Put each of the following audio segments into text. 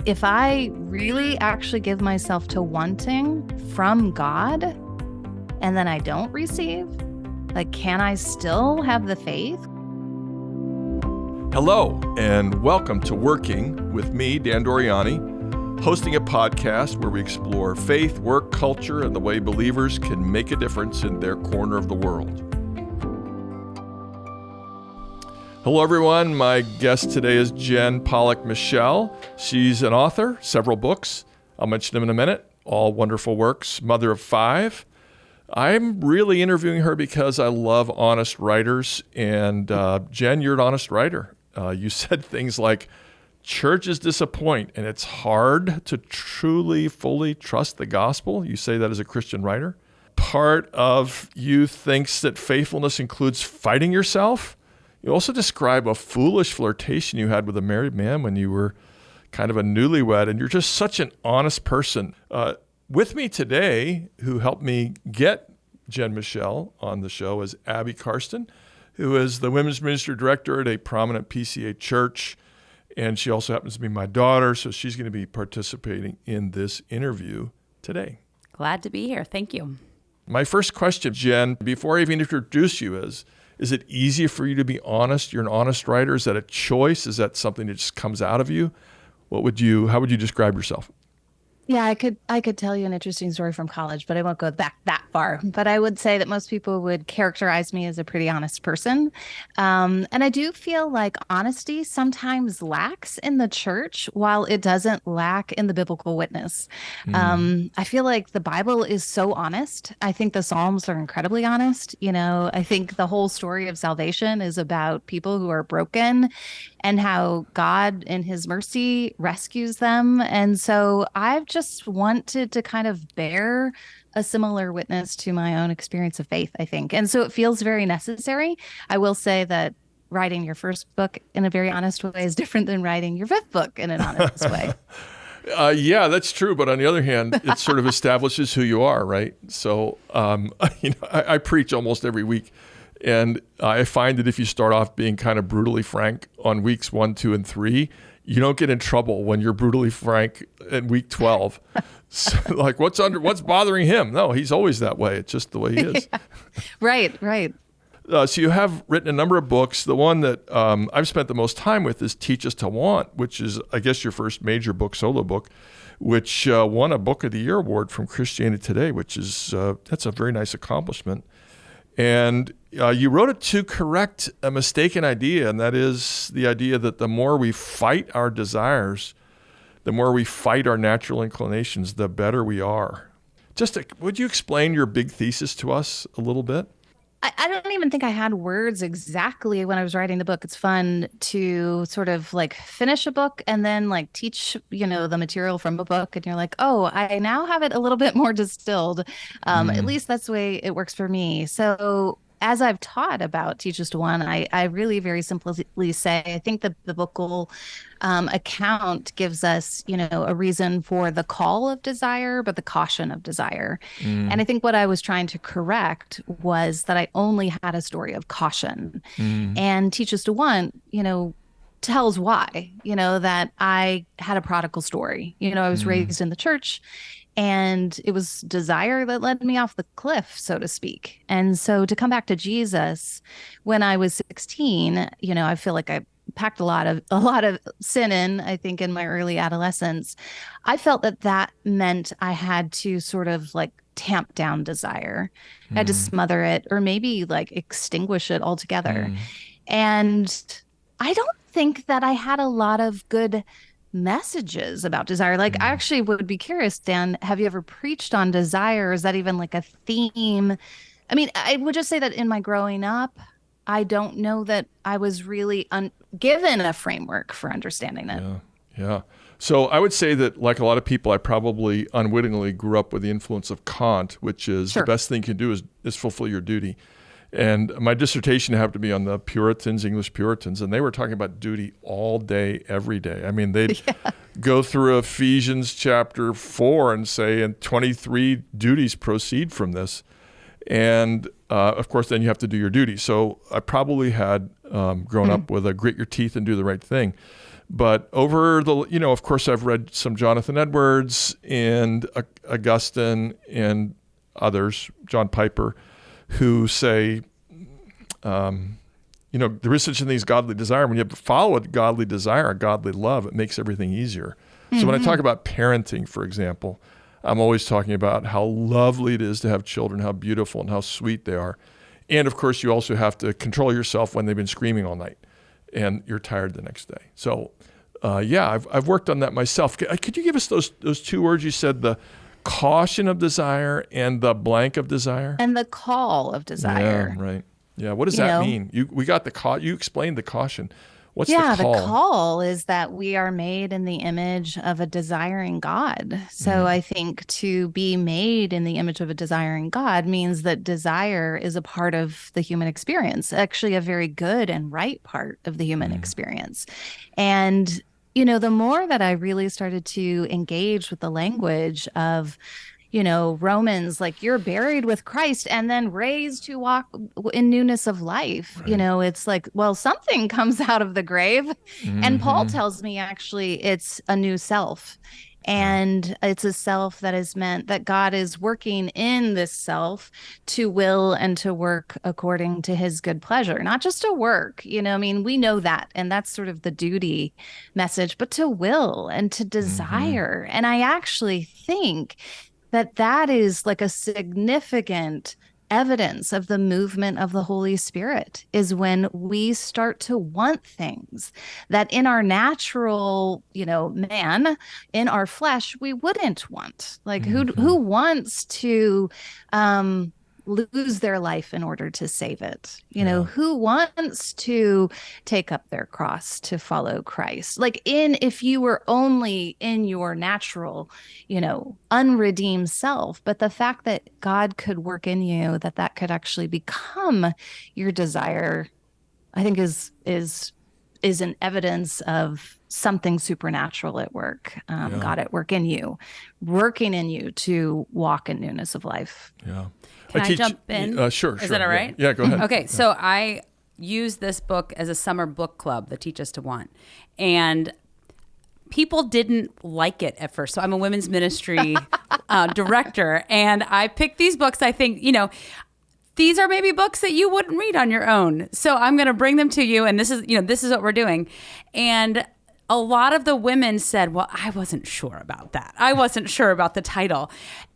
if I really actually give myself to wanting from God and then I don't receive, like, can I still have the faith? Hello, and welcome to Working with me, Dan Doriani, hosting a podcast where we explore faith, work, culture, and the way believers can make a difference in their corner of the world. Hello, everyone. My guest today is Jen Pollack Michel. She's an author, several books. I'll mention them in a minute. All wonderful works, mother of 5. I'm really interviewing her because I love honest writers. And Jen, you're an honest writer. You said things like, churches disappoint, and it's hard to truly, fully trust the gospel. You say that as a Christian writer. Part of you thinks that faithfulness includes fighting yourself. You also describe a foolish flirtation you had with a married man when you were kind of a newlywed, and you're just such an honest person. With me today, who helped me get Jen Michel on the show, is Abby Karsten, who is the Women's Ministry Director at a prominent PCA church, and she also happens to be my daughter, so she's going to be participating in this interview today. Glad to be here. Thank you. My first question, Jen, before I even introduce you, is it easy for you to be honest? You're an honest writer. Is that a choice? Is that something that just comes out of you? How would you describe yourself? Yeah, I could tell you an interesting story from college, but I won't go back that far. But I would say that most people would characterize me as a pretty honest person. And I do feel like honesty sometimes lacks in the church while it doesn't lack in the biblical witness. I feel like the Bible is so honest. I think the Psalms are incredibly honest. You know, I think the whole story of salvation is about people who are broken and how God in his mercy rescues them. And so I've just wanted to kind of bear a similar witness to my own experience of faith, I think. And so it feels very necessary. I will say that writing your first book in a very honest way is different than writing your 5th book in an honest way. Yeah, that's true. But on the other hand, it sort of establishes who you are, right? So, I preach almost every week. And I find that if you start off being kind of brutally frank on weeks 1, 2, and 3, you don't get in trouble when you're brutally frank in week 12. So, like, what's bothering him? No, he's always that way. It's just the way he is. Yeah. Right. So you have written a number of books. The one that I've spent the most time with is Teach Us to Want, which is, I guess, your first major book, solo book, which won a Book of the Year award from Christianity Today, which is that's a very nice accomplishment. And you wrote it to correct a mistaken idea, and that is the idea that the more we fight our desires, the more we fight our natural inclinations, the better we are. Would you explain your big thesis to us a little bit? I don't even think I had words exactly when I was writing the book. It's fun to sort of like finish a book and then like teach, the material from a book. And you're like, oh, I now have it a little bit more distilled. At least that's the way it works for me. So as I've taught about Teach Us to Want, I really very simply say, I think the biblical account gives us, a reason for the call of desire, but the caution of desire. And I think what I was trying to correct was that I only had a story of caution. And Teach Us to Want, tells why, that I had a prodigal story. I was raised in the church. And it was desire that led me off the cliff, so to speak. And so to come back to Jesus, when I was 16, I feel like I packed a lot of sin in, I think, in my early adolescence. I felt that meant I had to sort of like tamp down desire. I had to smother it or maybe like extinguish it altogether. And I don't think that I had a lot of good messages about desire. Like, I actually would be curious, Dan, have you ever preached on desire? Is that even like a theme? I mean, I would just say that in my growing up, I don't know that I was really given a framework for understanding it. Yeah. So I would say that, like a lot of people, I probably unwittingly grew up with the influence of Kant, which is the best thing you can do is fulfill your duty. And my dissertation happened to be on the Puritans, English Puritans, and they were talking about duty all day, every day. I mean, they'd go through Ephesians chapter 4 and say, and 23 duties proceed from this. And of course, then you have to do your duty. So I probably had grown up with a grit your teeth and do the right thing. But over the, of course, I've read some Jonathan Edwards and Augustine and others, John Piper, who say, there is such a thing as godly desire. When you follow a godly desire, a godly love, it makes everything easier. So when I talk about parenting, for example, I'm always talking about how lovely it is to have children, how beautiful and how sweet they are. And of course, you also have to control yourself when they've been screaming all night and you're tired the next day. So I've worked on that myself. Could you give us those two words you said, the caution of desire and the blank of desire? And the call of desire. Yeah, right. Yeah, what does that mean? We got you explained the caution. What's the call? The call is that we are made in the image of a desiring God. So I think to be made in the image of a desiring God means that desire is a part of the human experience, actually a very good and right part of the human experience. And the more that I really started to engage with the language of, Romans, like you're buried with Christ and then raised to walk in newness of life. Right. It's like, well, something comes out of the grave. And Paul tells me actually it's a new self. And it's a self that is meant that God is working in this self to will and to work according to his good pleasure, not just to work, we know that. And that's sort of the duty message, but to will and to desire. And I actually think that is like a significant evidence of the movement of the Holy Spirit is when we start to want things that in our natural, man, in our flesh, we wouldn't want. Like who wants to lose their life in order to save it? Who wants to take up their cross to follow Christ? Like if you were only in your natural, unredeemed self, but the fact that God could work in you, that could actually become your desire, I think is an evidence of something supernatural at work, God at work in you, working in you to walk in newness of life. Yeah. Can I jump in? Sure. Is that all right? Yeah, go ahead. Okay, so I use this book as a summer book club, the Teach Us to Want. And people didn't like it at first. So I'm a women's ministry director, and I picked these books. I think, these are maybe books that you wouldn't read on your own. So I'm going to bring them to you, and this is what we're doing. And a lot of the women said, well, I wasn't sure about that. I wasn't sure about the title.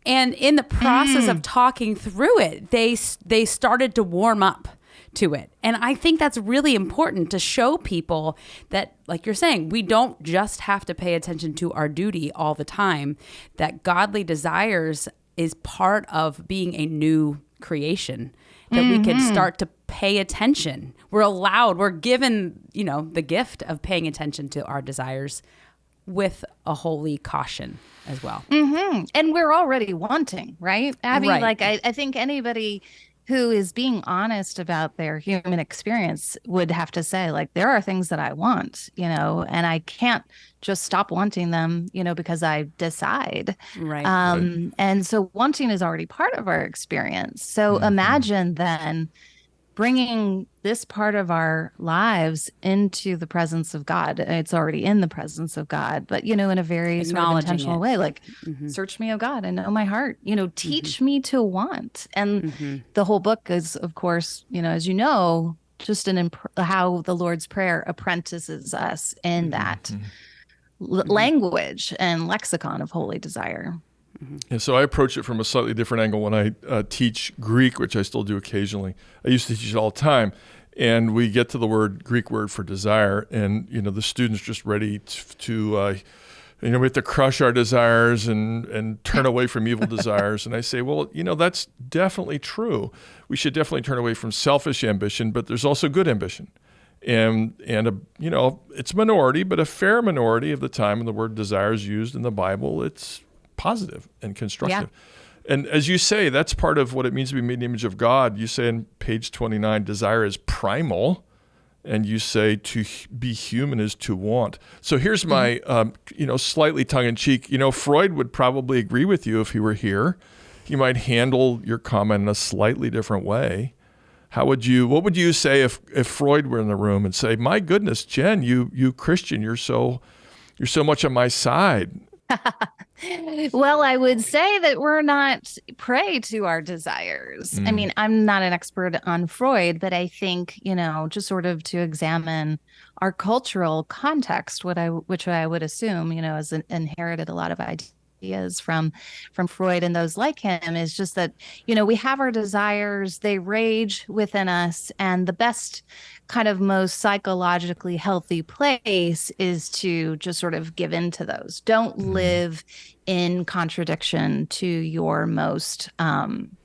And in the process of talking through it, they started to warm up to it. And I think that's really important to show people that, like you're saying, we don't just have to pay attention to our duty all the time, that godly desires is part of being a new creation, that we can start to pay attention. We're given, the gift of paying attention to our desires with a holy caution as well. And we're already wanting, right, Abby? Right. Like I think anybody who is being honest about their human experience would have to say, like, there are things that I want, and I can't just stop wanting them, because I decide. Right. And so wanting is already part of our experience. So imagine then bringing this part of our lives into the presence of God. It's already in the presence of God, but, in a very sort of intentional way, like, search me, O God, and know my heart, teach me to want. And the whole book is, of course, as just how the Lord's Prayer apprentices us in that language and lexicon of holy desire. And so I approach it from a slightly different angle when I teach Greek, which I still do occasionally. I used to teach it all the time. And we get to the Greek word for desire, and, the student's just ready to we have to crush our desires and turn away from evil desires. And I say, well, that's definitely true. We should definitely turn away from selfish ambition, but there's also good ambition. And it's a minority, but a fair minority of the time when the word desire is used in the Bible, it's positive and constructive. Yeah. And as you say, that's part of what it means to be made in the image of God. You say in page 29, desire is primal, and you say to be human is to want. So here's my, slightly tongue-in-cheek, Freud would probably agree with you if he were here. he might handle your comment in a slightly different way. What would you say if Freud were in the room and say, my goodness, Jen, you Christian, you're so much on my side? Well, I would say that we're not prey to our desires. I mean, I'm not an expert on Freud, but I think, just sort of to examine our cultural context, which I would assume, has inherited a lot of ideas from Freud and those like him, is just that, we have our desires, they rage within us, and the best kind of most psychologically healthy place is to just sort of give in to those. Don't live in contradiction to your most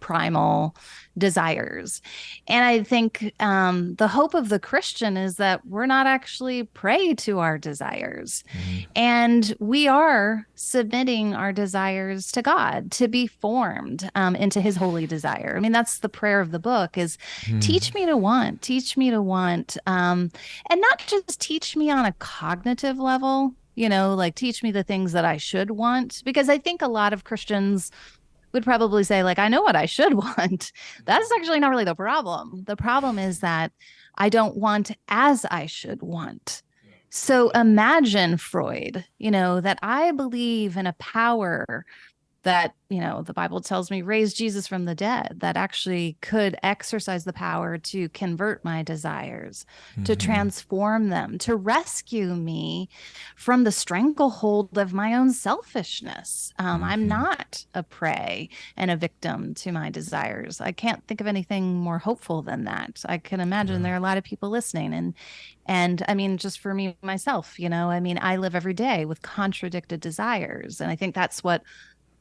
primal desires. And I think the hope of the Christian is that we're not actually prey to our desires. And we are submitting our desires to God to be formed into his holy desire. I mean, that's the prayer of the book is teach me to want, and not just teach me on a cognitive level, like teach me the things that I should want, because I think a lot of Christians would probably say, like, I know what I should want. That's actually not really the problem. The problem is that I don't want as I should want. So imagine, Freud, that I believe in a power that, the Bible tells me raised Jesus from the dead, that actually could exercise the power to convert my desires, to transform them, to rescue me from the stranglehold of my own selfishness. I'm not a prey and a victim to my desires. I can't think of anything more hopeful than that. I can imagine there are a lot of people listening, and I mean, just for me, myself, I mean, I live every day with contradicted desires. And I think that's what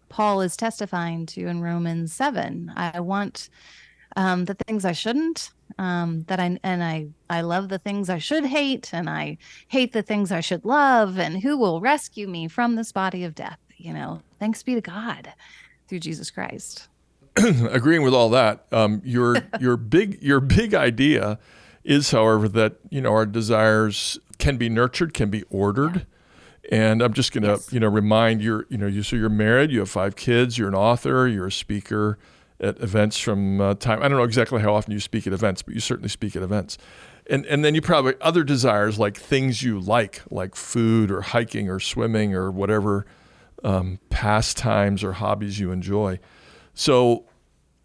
Paul is testifying to in Romans 7. I want the things I shouldn't, I love the things I should hate, and I hate the things I should love, and who will rescue me from this body of death? Thanks be to God through Jesus Christ. Agreeing with all that, your big idea is, however, that our desires can be nurtured, can be ordered. Yeah. And I'm just going to, remind so you're married, you have 5 kids, you're an author, you're a speaker at events from time. I don't know exactly how often you speak at events, but you certainly speak at events. And then you probably other desires, like things you like food or hiking or swimming or whatever pastimes or hobbies you enjoy. So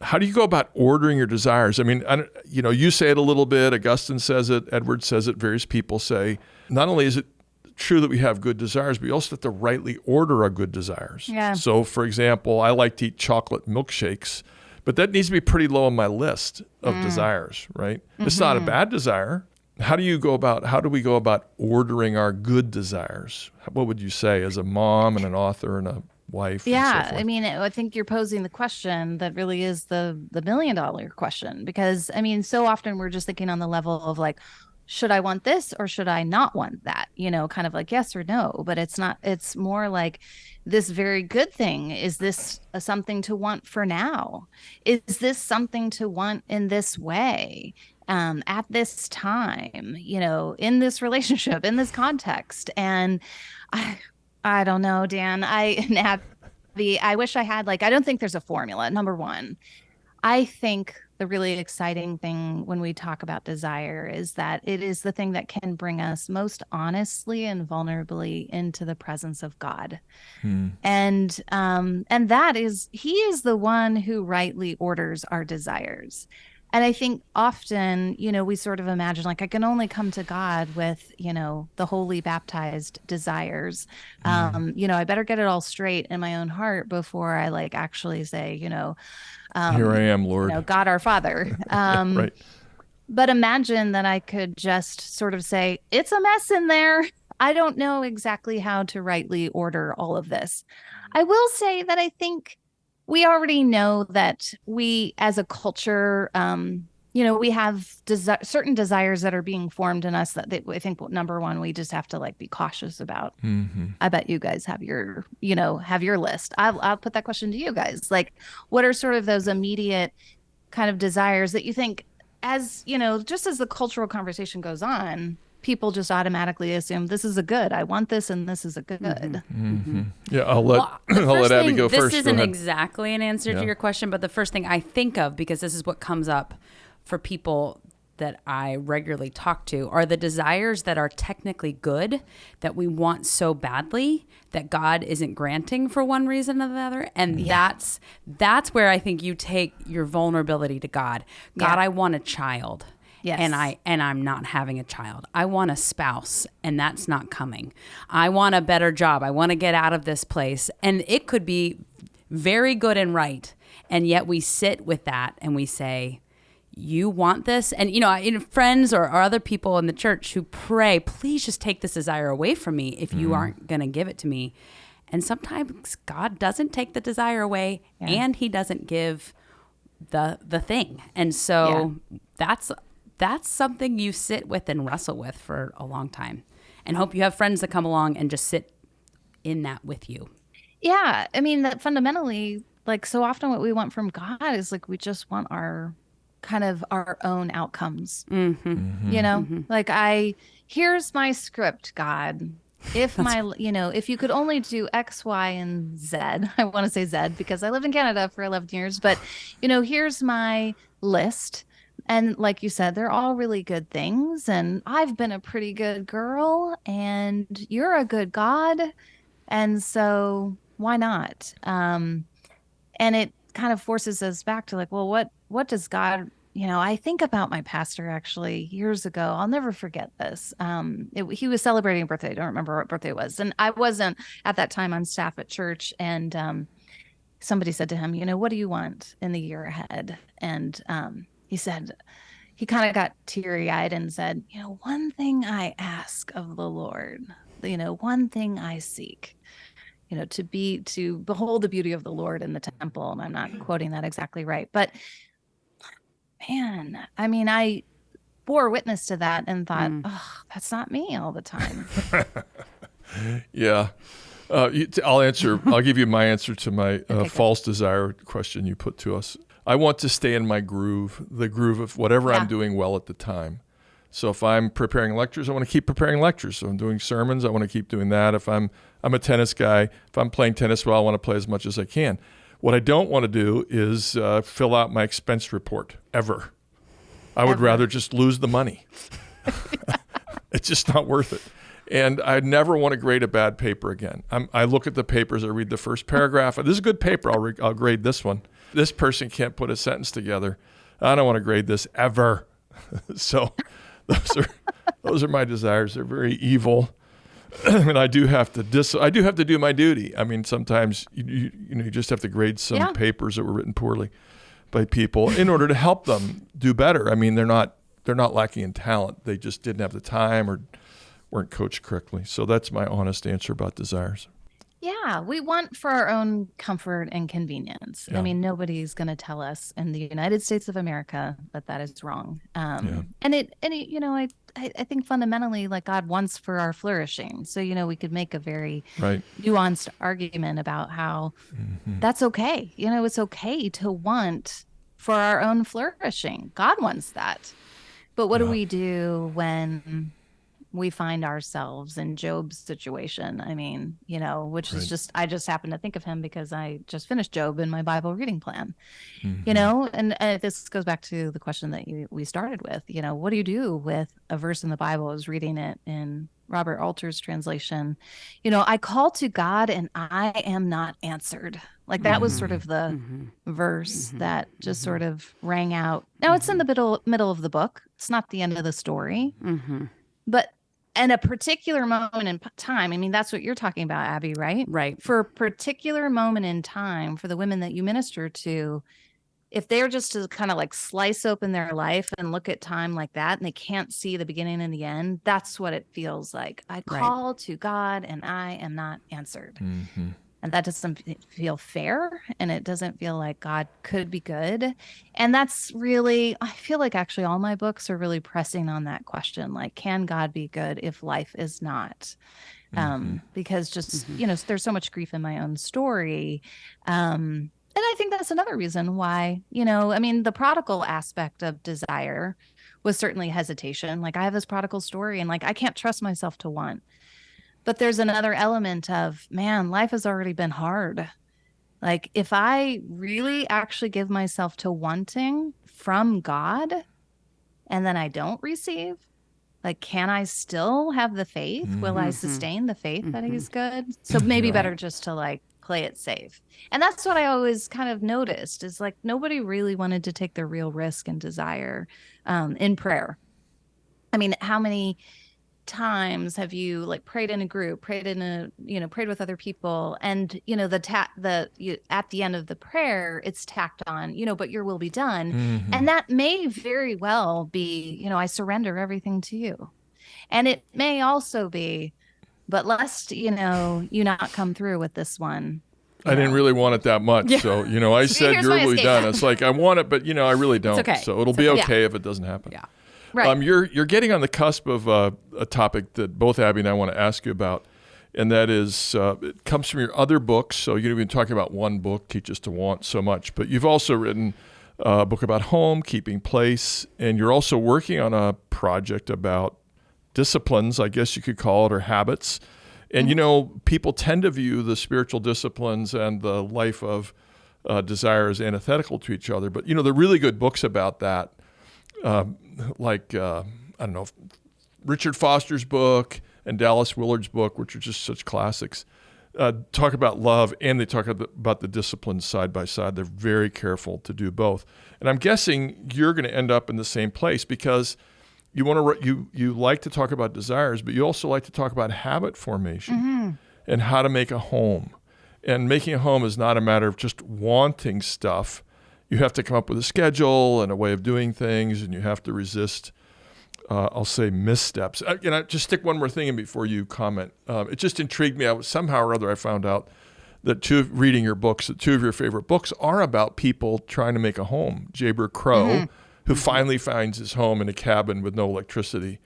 how do you go about ordering your desires? I mean, you say it a little bit, Augustine says it, Edward says it, various people say, not only is it true that we have good desires, but we also have to rightly order our good desires. Yeah. So, for example, I like to eat chocolate milkshakes, but that needs to be pretty low on my list of desires, right? It's not a bad desire. How do we go about ordering our good desires? What would you say as a mom and an author and a wife? Yeah, and so forth? I mean, I think you're posing the question that really is the $1 million question, because I mean, so often we're just thinking on the level of like, should I want this or should I not want that? Kind of like yes or no, but it's not, it's more like this very good thing. Is this something to want for now? Is this something to want in this way, at this time, in this relationship, in this context? And I don't know, Dan, and Abby, I wish I had, I don't think there's a formula. Number one, I think the really exciting thing when we talk about desire is that it is the thing that can bring us most honestly and vulnerably into the presence of God. And that is, he is the one who rightly orders our desires. And I think often, we sort of imagine like I can only come to God with, the holy baptized desires. I better get it all straight in my own heart before I actually say, here I am, Lord. God our Father. Right. But imagine that I could just sort of say, it's a mess in there. I don't know exactly how to rightly order all of this. I will say that I think we already know that we as a culture, we have certain desires that are being formed in us that I think number one, we just have to be cautious about. I bet you guys have your list. I'll put that question to you guys. What are sort of those immediate kind of desires that you think, as just as the cultural conversation goes on, people just automatically assume this is a good. I want this, and this is a good. Yeah, I'll let I'll let Abby go first. This Go isn't ahead. exactly an answer Yeah. to your question, but the first thing I think of, because this is what comes up for people that I regularly talk to, are the desires that are technically good that we want so badly that God isn't granting for one reason or the other. And that's where I think you take your vulnerability to God. God, Yeah. I want a child. Yes. And I'm not having a child. I want a spouse, and that's not coming. I want a better job. I want to get out of this place. And it could be very good and right. And yet we sit with that and we say, you want this? And, friends or other people in the church who pray, please just take this desire away from me if you aren't going to give it to me. And sometimes God doesn't take the desire away, and he doesn't give the thing. And so that's something you sit with and wrestle with for a long time, and hope you have friends that come along and just sit in that with you. Yeah. I mean, that fundamentally, like, so often what we want from God is like, we just want our own outcomes. Like, here's my script, God. If if you could only do X, Y, and Z, I want to say Z because I lived in Canada for 11 years, but here's my list. And like you said, they're all really good things. And I've been a pretty good girl, and you're a good God. And so why not? And it kind of forces us back to like, well, what does God, I think about my pastor actually years ago. I'll never forget this. He was celebrating a birthday. I don't remember what birthday it was. And I wasn't at that time on staff at church. And somebody said to him, what do you want in the year ahead? And he said, he kind of got teary-eyed and said, one thing I ask of the Lord, one thing I seek, to behold the beauty of the Lord in the temple. And I'm not quoting that exactly right, but man, I mean, I bore witness to that and thought, oh, that's not me all the time. Yeah. I'll give you my answer to my false desire question you put to us. I want to stay in my groove, the groove of whatever I'm doing well at the time. So if I'm preparing lectures, I want to keep preparing lectures. So I'm doing sermons, I want to keep doing that. If I'm a tennis guy, if I'm playing tennis well, I want to play as much as I can. What I don't want to do is fill out my expense report ever. I would rather just lose the money. It's just not worth it. And I never want to grade a bad paper again. I look at the papers, I read the first paragraph. This is a good paper, I'll grade this one. This person can't put a sentence together. I don't want to grade this ever. So those are my desires. They're very evil. And I do have to do my duty. I mean, sometimes you just have to grade some papers that were written poorly by people in order to help them do better. I mean, they're not lacking in talent. They just didn't have the time or weren't coached correctly. So that's my honest answer about desires. Yeah, we want for our own comfort and convenience. Yeah. I mean, nobody's going to tell us in the United States of America that is wrong. And I think fundamentally, like, God wants for our flourishing. So, we could make a very nuanced argument about how that's okay. It's okay to want for our own flourishing. God wants that. But what do we do when we find ourselves in Job's situation? I mean, which is I just happen to think of him because I just finished Job in my Bible reading plan, and this goes back to the question that we started with, what do you do with a verse in the Bible? I was reading it in Robert Alter's translation, I call to God and I am not answered. Like that was sort of the verse that just sort of rang out. Now it's in the middle of the book. It's not the end of the story, but in a particular moment in time, I mean, that's what you're talking about, Abby, right? Right. For a particular moment in time, for the women that you minister to, if they're just to kind of like slice open their life and look at time like that, and they can't see the beginning and the end, that's what it feels like. I call to God and I am not answered. And that doesn't feel fair, and it doesn't feel like God could be good. And that's really, I feel like actually all my books are really pressing on that question, like, can God be good if life is not? Because just, there's so much grief in my own story. And I think that's another reason why, I mean, the prodigal aspect of desire was certainly hesitation. Like I have this prodigal story and like I can't trust myself to want. But there's another element of, man, life has already been hard. Like if I really actually give myself to wanting from God and then I don't receive, like, can I still have the faith? Will I sustain the faith that he's good? So maybe better just to like play it safe. And that's what I always kind of noticed is like nobody really wanted to take the real risk and desire in prayer. I mean, how many times have you like prayed in a group, prayed in a, prayed with other people, and at the end of the prayer it's tacked on, but your will be done. And that may very well be, I surrender everything to you. And it may also be, but lest, you not come through with this one. I didn't really want it that much. Yeah. So, I said Here's your my will be escape done. plan. It's like, I want it, but I really don't. It's okay. So it'll be okay if it doesn't happen. Yeah. Right. You're getting on the cusp of a topic that both Abby and I want to ask you about, and that is it comes from your other books. So you've been talking about one book, Teach Us to Want, so much, but you've also written a book about home, keeping place, and you're also working on a project about disciplines, I guess you could call it, or habits. And people tend to view the spiritual disciplines and the life of desire as antithetical to each other. But the really good books about that. I don't know, Richard Foster's book and Dallas Willard's book, which are just such classics, talk about love and they talk about the disciplines side by side. They're very careful to do both. And I'm guessing you're going to end up in the same place because you want to you like to talk about desires, but you also like to talk about habit formation and how to make a home. And making a home is not a matter of just wanting stuff. You have to come up with a schedule and a way of doing things, and you have to resist, I'll say, missteps. Just stick one more thing in before you comment. It just intrigued me. Somehow or other, I found out that reading your books, that two of your favorite books are about people trying to make a home. Jayber Crow, who finally finds his home in a cabin with no electricity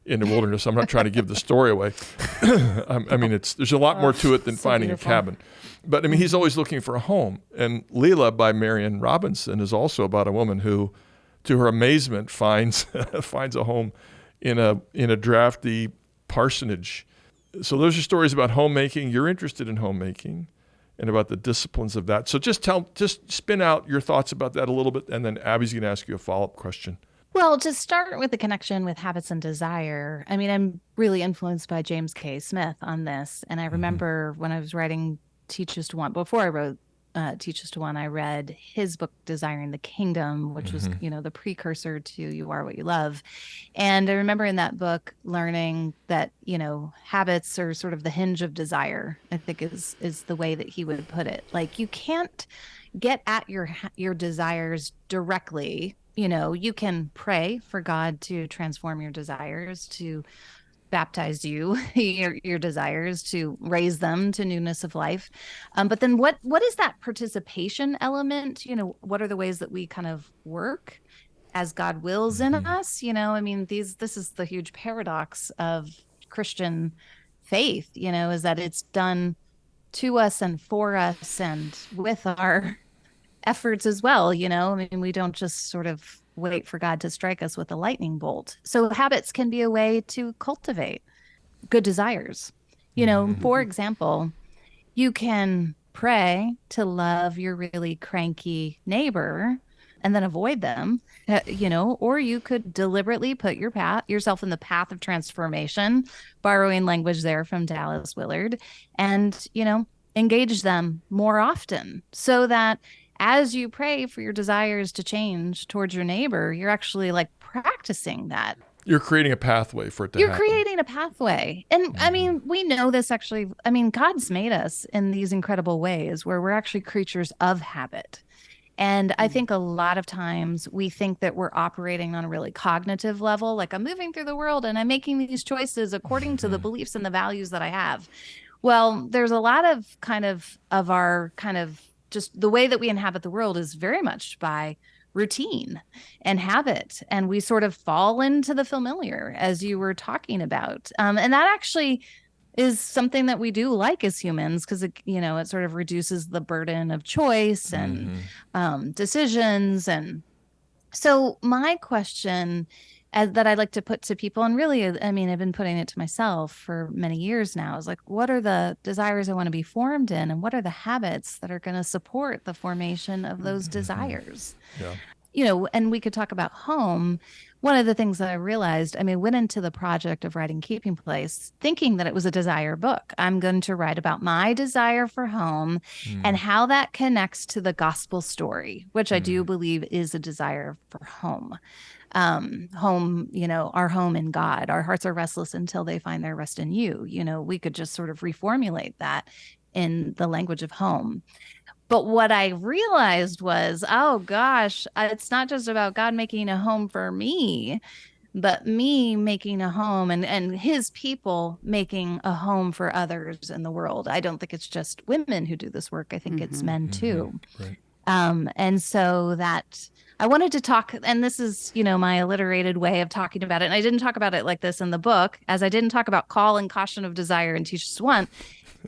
in the wilderness. I'm not trying to give the story away. I mean, there's a lot more to it than finding beautiful. A cabin. But I mean, he's always looking for a home. And Leela by Marian Robinson is also about a woman who, to her amazement, finds a home in a drafty parsonage. So those are stories about homemaking. You're interested in homemaking and about the disciplines of that. So just spin out your thoughts about that a little bit, and then Abby's going to ask you a follow-up question. Well, to start with the connection with habits and desire, I mean, I'm really influenced by James K. Smith on this. And I remember when I was writing Teach Us to Want, before I wrote Teach Us to Want, I read his book, Desiring the Kingdom, which was, the precursor to You Are What You Love. And I remember in that book learning that, habits are sort of the hinge of desire, I think is the way that he would put it. Like you can't get at your desires directly. You can pray for God to transform your desires, to baptize your desires, to raise them to newness of life. But then what is that participation element? What are the ways that we kind of work as God wills in us? I mean, this is the huge paradox of Christian faith, is that it's done to us and for us and with our efforts as well. I mean, we don't just sort of wait for God to strike us with a lightning bolt. So habits can be a way to cultivate good desires. For example, you can pray to love your really cranky neighbor and then avoid them, or you could deliberately put yourself in the path of transformation, borrowing language there from Dallas Willard, and, engage them more often so that as you pray for your desires to change towards your neighbor, you're actually like practicing that. You're creating a pathway for it to happen. You're creating a pathway. And I mean, we know this actually. I mean, God's made us in these incredible ways where we're actually creatures of habit. And I think a lot of times we think that we're operating on a really cognitive level, like I'm moving through the world and I'm making these choices according to the beliefs and the values that I have. Well, there's a lot of our just the way that we inhabit the world is very much by routine and habit. And we sort of fall into the familiar, as you were talking about. And that actually is something that we do like as humans, because it sort of reduces the burden of choice and decisions. And so my question that I like to put to people. And really, I mean, I've been putting it to myself for many years now, is like, what are the desires I want to be formed in? And what are the habits that are going to support the formation of those desires? Yeah. And we could talk about home. One of the things that I realized, I mean, went into the project of writing Keeping Place thinking that it was a desire book. I'm going to write about my desire for home and how that connects to the gospel story, which I do believe is a desire for home. Home, our home in God. Our hearts are restless until they find their rest in you. We could just sort of reformulate that in the language of home. But what I realized was, oh gosh, it's not just about God making a home for me, but me making a home and his people making a home for others in the world. I don't think it's just women who do this work. I think it's men too. Right. And so that I wanted to talk, and this is, my alliterated way of talking about it. And I didn't talk about it like this in the book, as I didn't talk about call and caution of desire and teach us one.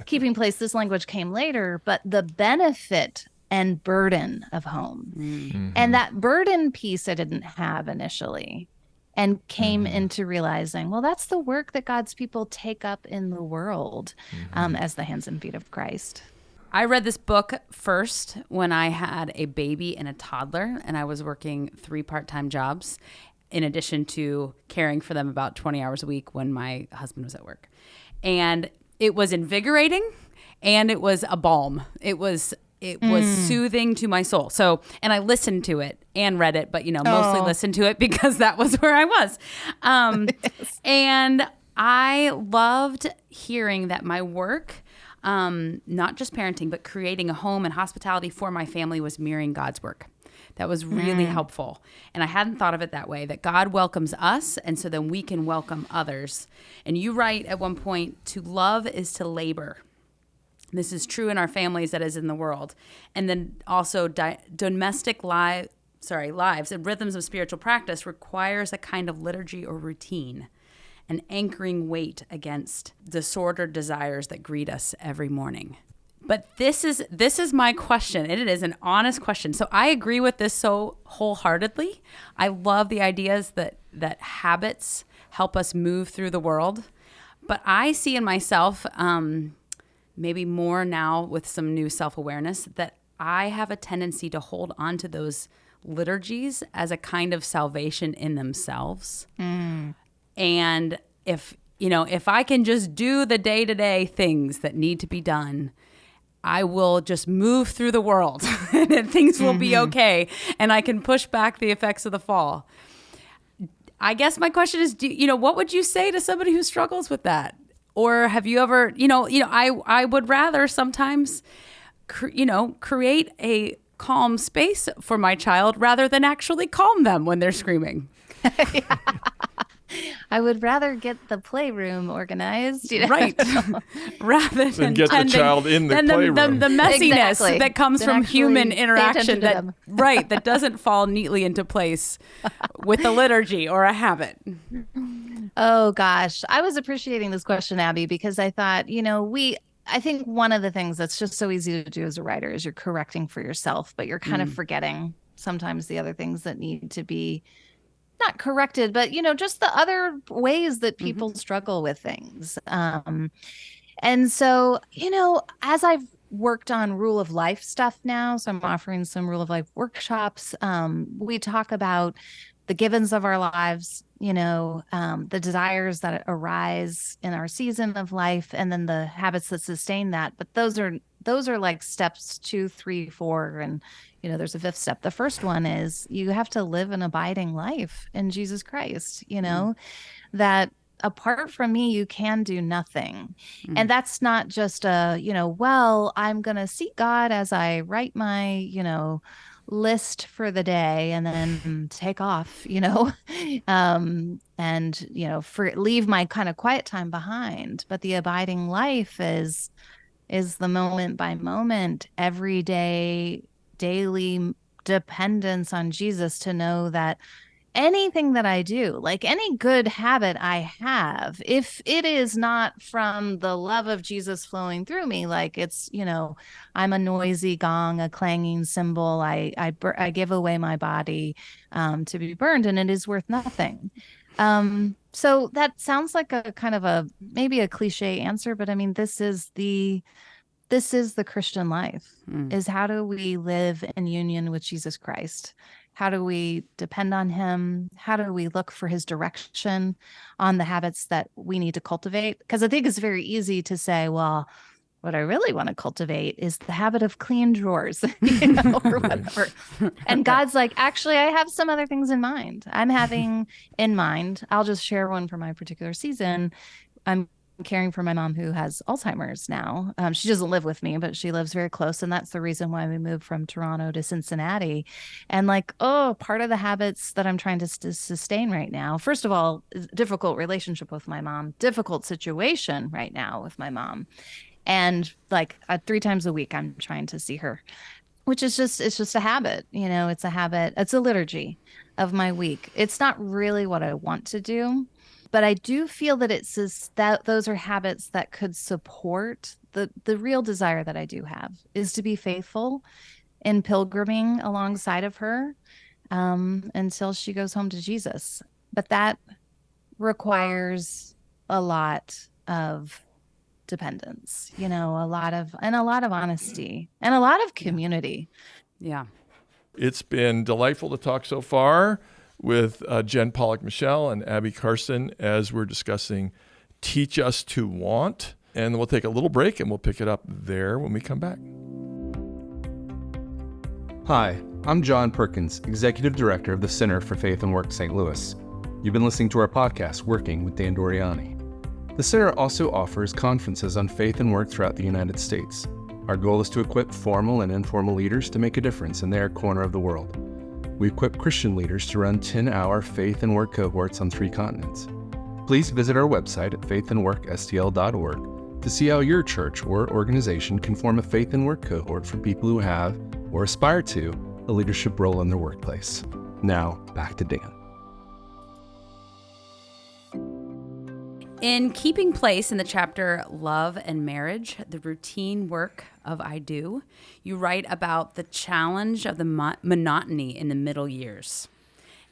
Keeping Place, this language came later, but the benefit and burden of home. And that burden piece I didn't have initially, and came into realizing, well, that's the work that God's people take up in the world as the hands and feet of Christ. I read this book first when I had a baby and a toddler, and I was working 3 part-time jobs in addition to caring for them about 20 hours a week when my husband was at work. And it was invigorating, and it was a balm. It was soothing to my soul. So, and I listened to it and read it, but mostly listened to it because that was where I was. Yes. And I loved hearing that my work, not just parenting, but creating a home and hospitality for my family, was mirroring God's work. That was really helpful. And I hadn't thought of it that way, that God welcomes us, and so then we can welcome others. And you write at one point, to love is to labor. This is true in our families, that is in the world. And then also domestic lives and rhythms of spiritual practice requires a kind of liturgy or routine, an anchoring weight against disordered desires that greet us every morning. But this is my question, and it is an honest question. So I agree with this so wholeheartedly. I love the ideas that habits help us move through the world. But I see in myself, maybe more now with some new self-awareness, that I have a tendency to hold on to those liturgies as a kind of salvation in themselves. And if I can just do the day-to-day things that need to be done, I will just move through the world and things will be okay, and I can push back the effects of the fall. I guess my question is, what would you say to somebody who struggles with that? Or have you ever, I would rather sometimes, create a calm space for my child rather than actually calm them when they're screaming. Yeah. I would rather get the playroom organized, right? Rather than get the child in the playroom. The messiness that comes from human interaction that doesn't fall neatly into place with a liturgy or a habit. Oh gosh, I was appreciating this question, Abby, because I thought, I think one of the things that's just so easy to do as a writer is you're correcting for yourself, but you're kind of forgetting sometimes the other things that need to be not corrected, but just the other ways that people struggle with things. And so, as I've worked on rule of life stuff now, so I'm offering some rule of life workshops. We talk about the givens of our lives, the desires that arise in our season of life, and then the habits that sustain that. But those are like steps 2, 3, 4, and there's a 5th step. The first one is you have to live an abiding life in Jesus Christ, that apart from me, you can do nothing. And that's not just I'm going to seek God as I write my, list for the day and then take off, and, leave my kind of quiet time behind. But the abiding life is the moment by moment, everyday, daily dependence on Jesus to know that anything that I do, like any good habit I have, if it is not from the love of Jesus flowing through me, like it's, I'm a noisy gong, a clanging cymbal, I give away my body to be burned, and it is worth nothing. So that sounds like a kind of maybe a cliche answer, but I mean, this is the Christian life, is how do we live in union with Jesus Christ? How do we depend on him? How do we look for his direction on the habits that we need to cultivate? Because I think it's very easy to say, well, what I really want to cultivate is the habit of clean drawers, or whatever. And God's like, actually, I have some other things in mind. I'm having in mind, I'll just share one for my particular season. I'm caring for my mom who has Alzheimer's now. She doesn't live with me, but she lives very close. And that's the reason why we moved from Toronto to Cincinnati. And part of the habits that I'm trying to sustain right now, first of all, is a difficult relationship with my mom, difficult situation right now with my mom. And 3 times a week, I'm trying to see her, which is it's just a habit. It's a habit. It's a liturgy of my week. It's not really what I want to do. But I do feel that those are habits that could support the real desire that I do have, is to be faithful in pilgriming alongside of her until she goes home to Jesus. But that requires a lot of dependence, a lot of honesty and a lot of community. Yeah. It's been delightful to talk so far with Jen Pollack Michel and Abby Karsten as we're discussing Teach Us to Want. And we'll take a little break and we'll pick it up there when we come back. Hi, I'm John Perkins, Executive Director of the Center for Faith and Work St. Louis. You've been listening to our podcast, Working with Dan Doriani. The Center also offers conferences on faith and work throughout the United States. Our goal is to equip formal and informal leaders to make a difference in their corner of the world. We equip Christian leaders to run 10-hour faith and work cohorts on 3 continents. Please visit our website at faithandworkstl.org to see how your church or organization can form a faith and work cohort for people who have, or aspire to, a leadership role in their workplace. Now, back to Dan. In keeping place in the chapter Love and Marriage, the routine work of I Do, you write about the challenge of the monotony in the middle years.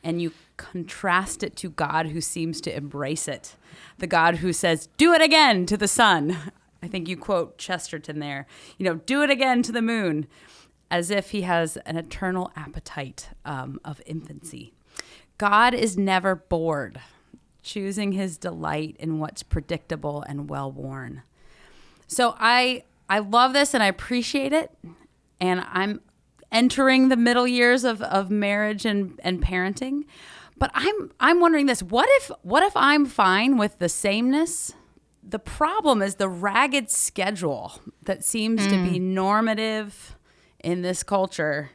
And you contrast it to God who seems to embrace it. The God who says, do it again to the sun. I think you quote Chesterton there, do it again to the moon, as if he has an eternal appetite of infancy. God is never bored, choosing his delight in what's predictable and well-worn. So I love this and I appreciate it. And I'm entering the middle years of marriage and parenting. But I'm wondering this, what if I'm fine with the sameness? The problem is the ragged schedule that seems to be normative in this culture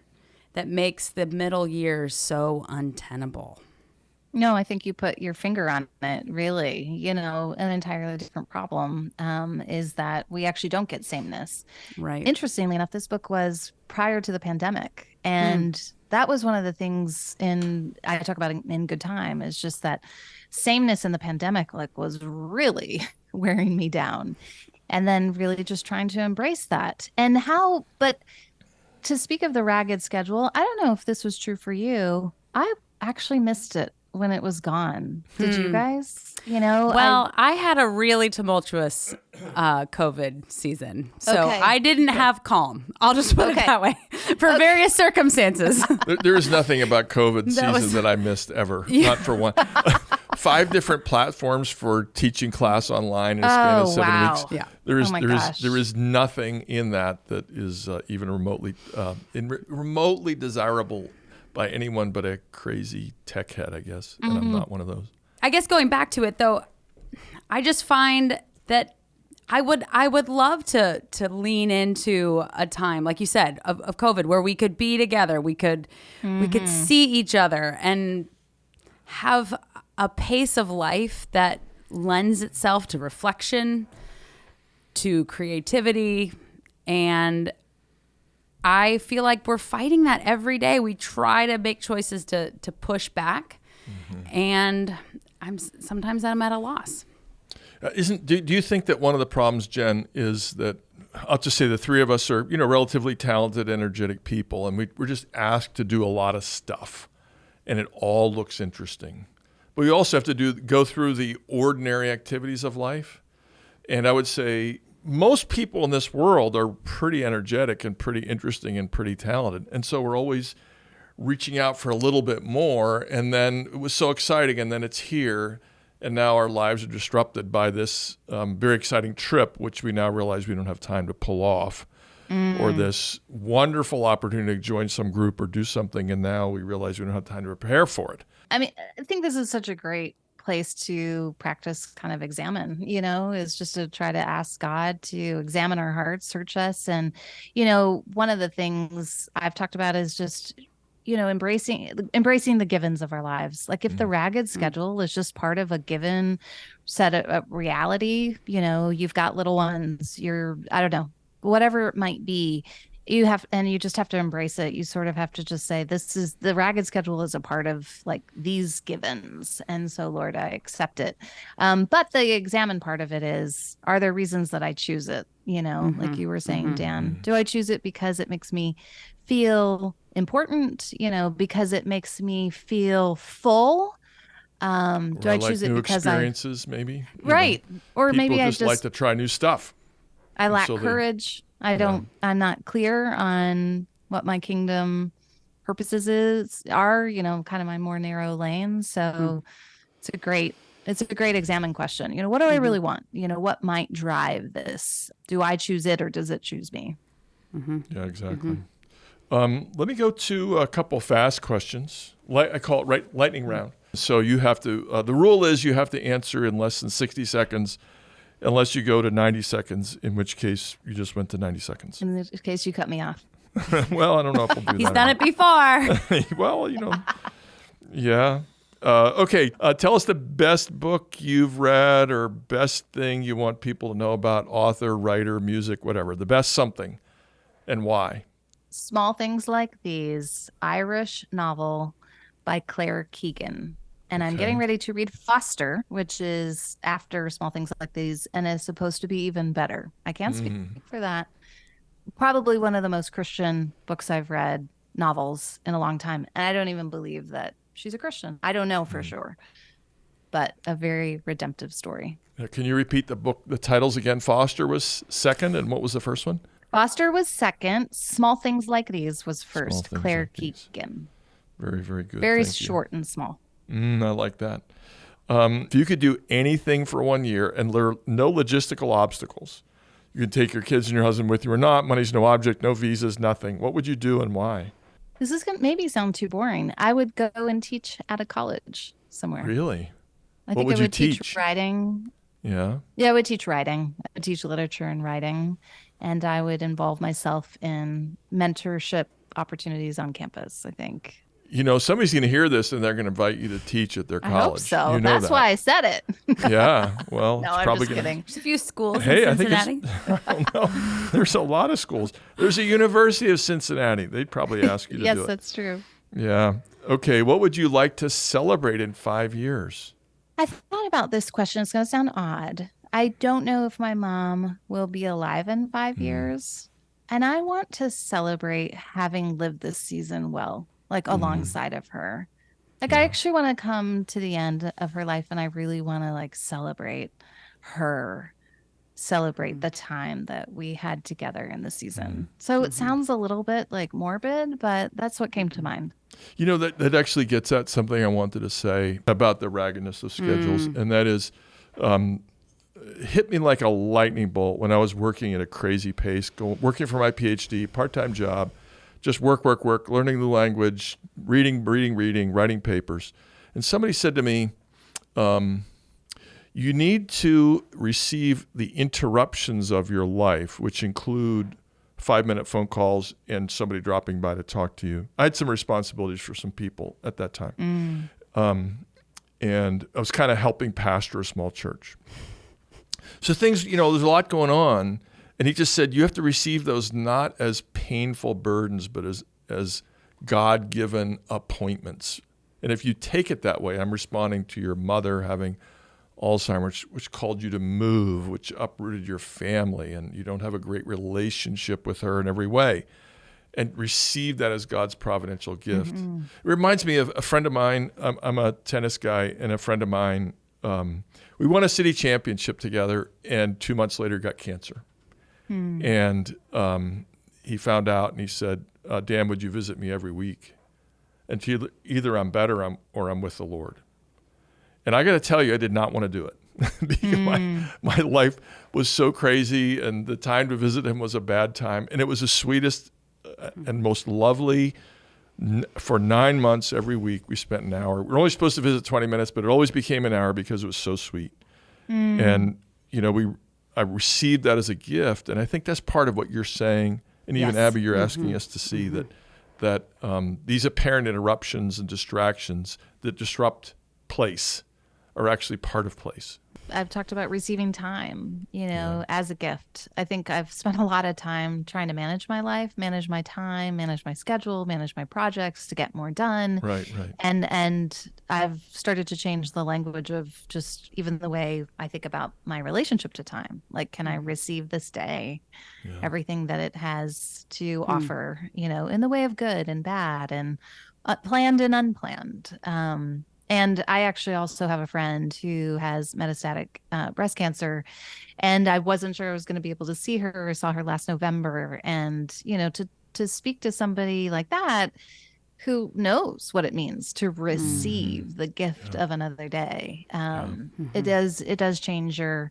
that makes the middle years so untenable. No, I think you put your finger on it, really. An entirely different problem is that we actually don't get sameness. Right. Interestingly enough, this book was prior to the pandemic. And that was one of the things I talk about in Good Time, is just that sameness in the pandemic was really wearing me down. And then really just trying to embrace that. But to speak of the ragged schedule, I don't know if this was true for you. I actually missed it when it was gone. Did you guys? Well, I had a really tumultuous COVID season. So Okay. I didn't have calm. I'll just put it that way. For various circumstances. There is nothing about COVID season that I missed ever. Not for one. 5 different platforms for teaching class online in a span of 7 weeks. Yeah. There is Oh my gosh. there is nothing in that is even remotely desirable by anyone but a crazy tech head, I guess. And I'm not one of those. I guess going back to it though, I just find that I would love to lean into a time, like you said, of COVID, where we could be together, we could see each other and have a pace of life that lends itself to reflection, to creativity, and I feel like we're fighting that every day. We try to make choices to push back And sometimes I'm at a loss. Do you think that one of the problems, Jen, is that I'll just say the three of us are, relatively talented, energetic people, and we're just asked to do a lot of stuff, and it all looks interesting. But we also have to go through the ordinary activities of life. And I would say most people in this world are pretty energetic and pretty interesting and pretty talented. And so we're always reaching out for a little bit more. And then it was so exciting. And then it's here. And now our lives are disrupted by this very exciting trip, which we now realize we don't have time to pull off. Or this wonderful opportunity to join some group or do something. And now we realize we don't have time to prepare for it. I mean, I think this is such a great place to practice kind of examine, is just to try to ask God to examine our hearts, search us. And, one of the things I've talked about is just, embracing the givens of our lives. Like if the ragged schedule is just part of a given set of reality, you've got little ones, I don't know, whatever it might be, you just have to embrace it. You sort of have to just say, the ragged schedule is a part of like these givens. And so, Lord, I accept it. But the examine part of it is, are there reasons that I choose it? Like you were saying, Dan, do I choose it because it makes me feel important? Because it makes me feel full? Do I choose it because experiences, maybe? Right. Or maybe I just like to try new stuff. I lack courage. I'm not clear on what my kingdom purposes are, kind of my more narrow lane. So it's a great examine question. What do I really want? What might drive this? Do I choose it or does it choose me? Yeah, exactly. Let me go to a couple fast questions. I call it lightning round. So you have to, the rule is you have to answer in less than 60 seconds. Unless you go to 90 seconds, in which case you just went to 90 seconds. In this case, you cut me off. Well, I don't know if we'll do that. He's done it before. Well, yeah. Okay, tell us the best book you've read or best thing you want people to know about, author, writer, music, whatever. The best something and why. Small Things Like These, Irish novel by Claire Keegan. And I'm getting ready to read Foster, which is after Small Things Like These and is supposed to be even better. I can't speak for that. Probably one of the most Christian books I've read, novels, in a long time. And I don't even believe that she's a Christian. I don't know for sure, but a very redemptive story. Can you repeat the titles again? Foster was second, and what was the first one? Foster was second. Small Things Like These was first. Claire Keegan. Very, very good. Very short and small. I like that. If you could do anything for 1 year and learn no logistical obstacles, you could take your kids and your husband with you or not, money's no object, no visas, nothing. What would you do and why? This is going to maybe sound too boring. I would go and teach at a college somewhere. Really? I think I would teach writing. Yeah? Yeah, I would teach writing. I would teach literature and writing. And I would involve myself in mentorship opportunities on campus, I think. Somebody's going to hear this and they're going to invite you to teach at their college. I hope so. That's why I said it. Yeah. Well, no, it's I'm probably just kidding. There's a few schools in Cincinnati. I don't know. There's a lot of schools. There's a University of Cincinnati. They'd probably ask you to do it. Yes, that's true. Yeah. Okay. What would you like to celebrate in 5 years? I thought about this question. It's going to sound odd. I don't know if my mom will be alive in 5 years. And I want to celebrate having lived this season well. Like alongside of her. Like I actually want to come to the end of her life and I really want to like celebrate her, celebrate the time that we had together in the season. So it sounds a little bit like morbid, but that's what came to mind. That actually gets at something I wanted to say about the raggedness of schedules. And that is, hit me like a lightning bolt when I was working at a crazy pace, working for my PhD, part-time job. Just work, learning the language, reading, writing papers. And somebody said to me, you need to receive the interruptions of your life, which include 5-minute phone calls and somebody dropping by to talk to you. I had some responsibilities for some people at that time. And I was kind of helping pastor a small church. So things, there's a lot going on. And he just said, you have to receive those not as painful burdens, but as God-given appointments And if you take it that way, I'm responding to your mother having Alzheimer's, which called you to move, which uprooted your family, and you don't have a great relationship with her in every way. And receive that as God's providential gift. It reminds me of a friend of mine. I'm a tennis guy, and a friend of mine, we won a city championship together, and 2 months later got cancer. And he found out, and he said, Dan, would you visit me every week? And either I'm better or I'm with the Lord. And I got to tell you, I did not want to do it because my life was so crazy, and the time to visit him was a bad time. And it was the sweetest and most lovely. For 9 months every week, we spent an hour. We were only supposed to visit 20 minutes, but it always became an hour because it was so sweet. And, I received that as a gift. And I think that's part of what you're saying. And even Abby, you're asking us to see that these apparent interruptions and distractions that disrupt place are actually part of place. I've talked about receiving time, as a gift. I think I've spent a lot of time trying to manage my life, manage my time, manage my schedule, manage my projects to get more done. Right. And I've started to change the language of just even the way I think about my relationship to time. Like, can I receive this day, everything that it has to offer, in the way of good and bad and planned and unplanned. And I actually also have a friend who has metastatic breast cancer, and I wasn't sure I was going to be able to see her. I saw her last November, and to speak to somebody like that who knows what it means to receive the gift of another day, it does change your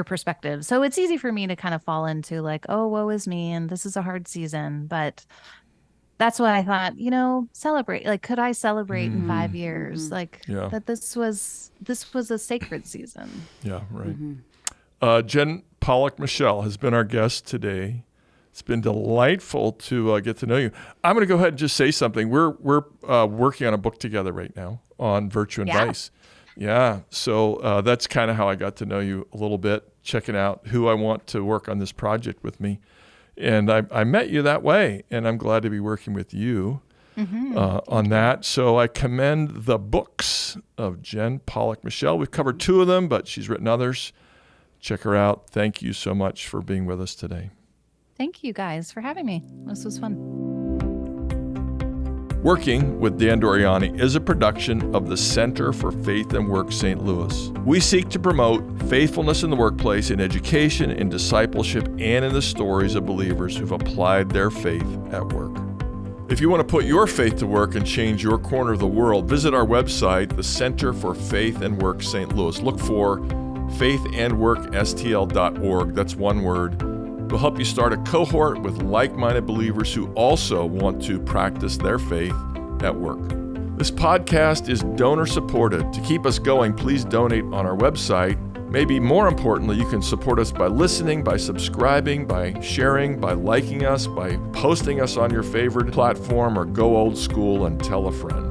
perspective. So it's easy for me to kind of fall into like, oh, woe is me, and this is a hard season, but that's what I thought, celebrate. Like, could I celebrate in 5 years? Like that this was a sacred season. Yeah, right. Jen Pollack Michel has been our guest today. It's been delightful to get to know you. I'm going to go ahead and just say something. We're working on a book together right now on virtue and vice. Yeah. So that's kind of how I got to know you a little bit, checking out who I want to work on this project with me. And I met you that way, and I'm glad to be working with you on that. So I commend the books of Jen Pollack Michel. We've covered 2 of them, but she's written others. Check her out. Thank you so much for being with us today. Thank you guys for having me. This was fun. Working with Dan Doriani is a production of the Center for Faith and Work St. Louis. We seek to promote faithfulness in the workplace, in education, in discipleship, and in the stories of believers who've applied their faith at work. If you want to put your faith to work and change your corner of the world, visit our website, the Center for Faith and Work St. Louis. Look for faithandworkstl.org. That's one word. We'll help you start a cohort with like-minded believers who also want to practice their faith at work. This podcast is donor-supported. To keep us going, please donate on our website. Maybe more importantly, you can support us by listening, by subscribing, by sharing, by liking us, by posting us on your favorite platform, or go old school and tell a friend.